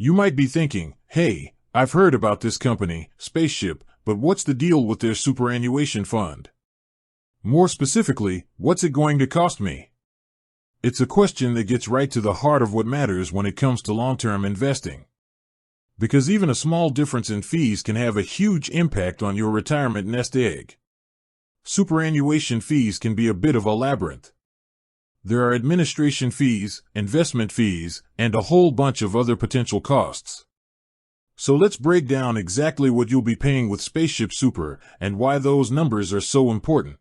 You might be thinking, hey, I've heard about this company, Spaceship, but what's the deal with their superannuation fund? More specifically, what's it going to cost me? It's a question that gets right to the heart of what matters when it comes to long-term investing. Because even a small difference in fees can have a huge impact on your retirement nest egg. Superannuation fees can be a bit of a labyrinth. There are administration fees, investment fees, and a whole bunch of other potential costs. So let's break down exactly what you'll be paying with Spaceship Super and why those numbers are so important.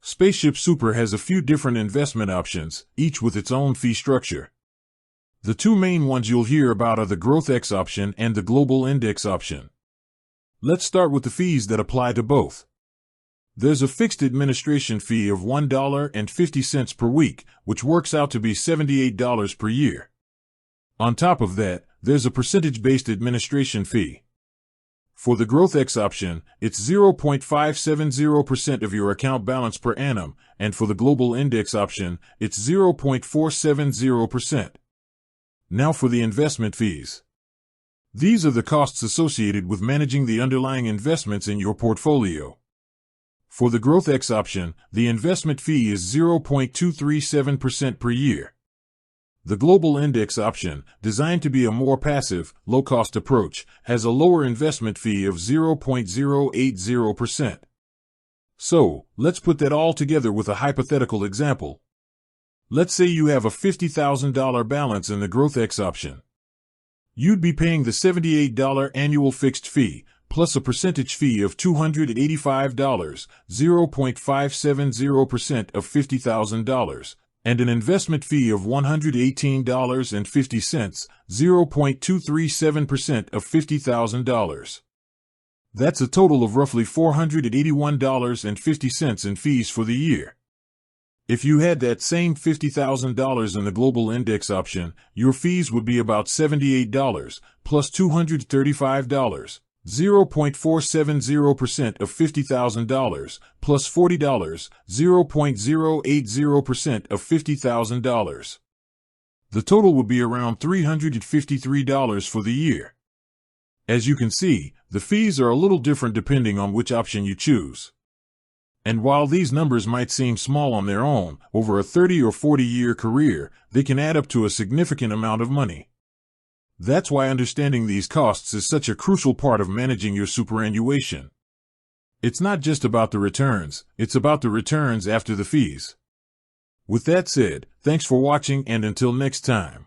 Spaceship Super has a few different investment options, each with its own fee structure. The two main ones you'll hear about are the Growth X option and the Global Index option. Let's start with the fees that apply to both. There's a fixed administration fee of $1.50 per week, which works out to be $78 per year. On top of that, there's a percentage-based administration fee. For the Growth X option, it's 0.570% of your account balance per annum, and for the Global Index option, it's 0.470%. Now for the investment fees. These are the costs associated with managing the underlying investments in your portfolio. For the Growth X option, the investment fee is 0.237% per year. The Global Index option, designed to be a more passive, low-cost approach, has a lower investment fee of 0.080%. So, let's put that all together with a hypothetical example. Let's say you have a $50,000 balance in the Growth X option. You'd be paying the $78 annual fixed fee, plus a percentage fee of $285, 0.570% of $50,000, and an investment fee of $118.50, 0.237% of $50,000. That's a total of roughly $481.50 in fees for the year. If you had that same $50,000 in the Global Index option, your fees would be about $78 plus $235. 0.470% of $50,000 plus $40, 0.080% of $50,000. The total would be around $353 for the year. As you can see, the fees are a little different depending on which option you choose. And while these numbers might seem small on their own, over a 30 or 40-year career, they can add up to a significant amount of money. That's why understanding these costs is such a crucial part of managing your superannuation. It's not just about the returns, it's about the returns after the fees. With that said, thanks for watching and until next time.